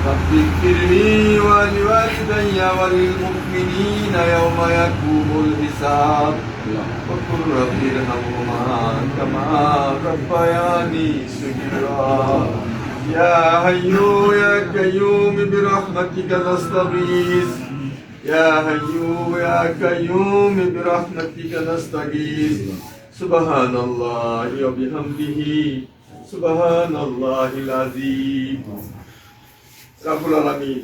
رب اغفر لي ولوالدي وللمؤمنين يوم يقوم الحساب وقل رب ارحمهما كما ربياني صغيرا يا حي يا قيوم برحمتك نستغيث يا حي يا قيوم برحمتك نستغيث سبحان الله وبحمده سبحان الله العظيم রাব্বুল আলামিন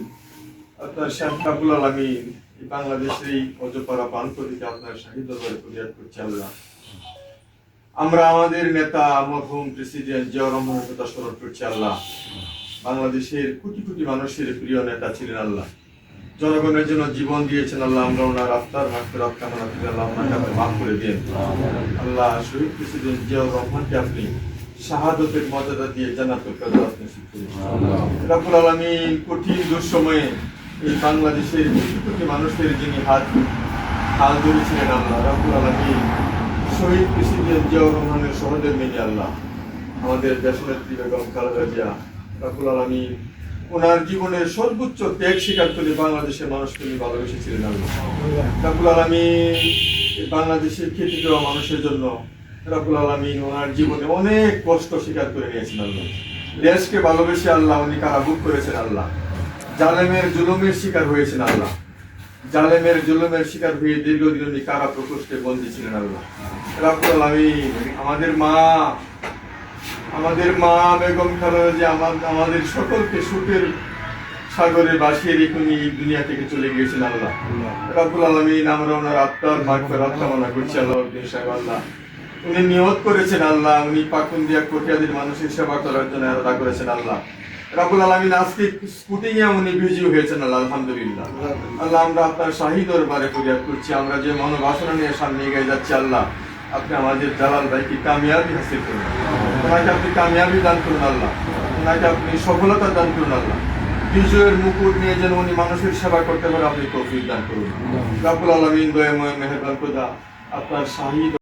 আপনার শাহ রাব্বুল আলামিন এই বাংলাদেশের এই অজপাড়া প্রান্তটিতে আপনার শাহী দরবারে ফরিয়াদ করছি আল্লাহ। আমরা আমাদের নেতা মরহুম প্রেসিডেন্ট জিয়াউর রহমানের কথা স্মরণ করছি আল্লাহ। বাংলাদেশের কোটি কোটি মানুষের প্রিয় নেতা ছিলেন আল্লাহ, জনগণের জন্য জীবন দিয়েছেন আল্লাহ। আমরা ওনার আত্মার মাগফিরাত কামনা করি আল্লাহ, ওনাকে আপনি মাফ করে দিন আল্লাহ। শহীদ প্রেসিডেন্ট জিয়াউর রহমানকে আপনি শাহাদতের মর্যাদা দিয়ে জান্নাতুল ফেরদাউস নসিব করুন রাব্বুল আলামিন। কঠিন দুঃসময়ে এই বাংলাদেশের কোটি কোটি মানুষের যিনি হাল ধরেছিলেন আল্লাহ রাব্বুল আলামিন, শহীদ প্রেসিডেন্ট জিয়াউর রহমানের সহোদর মেয়ে আল্লাহ, আমাদের দেশনেত্রী বেগম খালেদা জিয়া রাব্বুল আলামিন, ওনার জীবনের সর্বোচ্চ ত্যাগ স্বীকার করে বাংলাদেশের মানুষকে উনি ভালোবেসেছিলেন আল্লাহ রাব্বুল আলামিন। বাংলাদেশের খেটে খাওয়া মানুষের জন্য রাব্বুল আলামিন ওনার জীবনে অনেক কষ্ট স্বীকার করে নিয়েছেন আল্লাহ। দেশকে ভালোবেসে আল্লাহ উনি কারাভোগ করেছেন আল্লাহ। জালেমের জুলুমের শিকার হয়েছেন আল্লাহ, জালেমের জুলুমের শিকার হয়ে দীর্ঘদিন উনি কারা প্রকোষ্ঠে বন্দী ছিলেন আল্লাহ রাব্বুল আলামিন। আমাদের মা বেগম খালেদা জিয়া আমাদের সকলকে সুখের সাগরে ভাসিয়ে রেখে উনি এই দুনিয়া থেকে চলে গিয়েছেন আল্লাহ রাব্বুল আলামিন। আমরা ওনার আত্মার মাগফিরাত কামনা করছি আল্লাহ। আল্লাহ উনি নিয়ত করেছেন আল্লাহ, উনি পাকুন্দিয়া কোটিয়াদের মানুষের সেবা করার জন্য আলাদা করেছেন আল্লাহ রাব্বুল আলামিন। আজকে স্কুটিং এ উনি বিজি হয়েছেন আল্লাহ, আলহামদুলিল্লাহ আল্লাহ। আমরা আপনার শাহী দরবারে ফরিয়াদ করছি, আমরা যে মনোবাসনা নিয়ে সামনে এগিয়ে যাচ্ছি আল্লাহ, আপনি আমাদের জালাল ভাইকে কামিয়াবি হাসিল করুন, ওনাকে আপনি কামিয়াবি দান করুন আল্লাহ, ওনাকে আপনি সফলতা দান করুন আল্লাহ। বিজয়ের মুকুট নিয়ে যেন উনি মানুষের সেবা করতে পারে আপনি তৌফিক দান করুন রাব্বুল আলামিন। দয়াময় মেহেরবান খোদা আপনার শাহী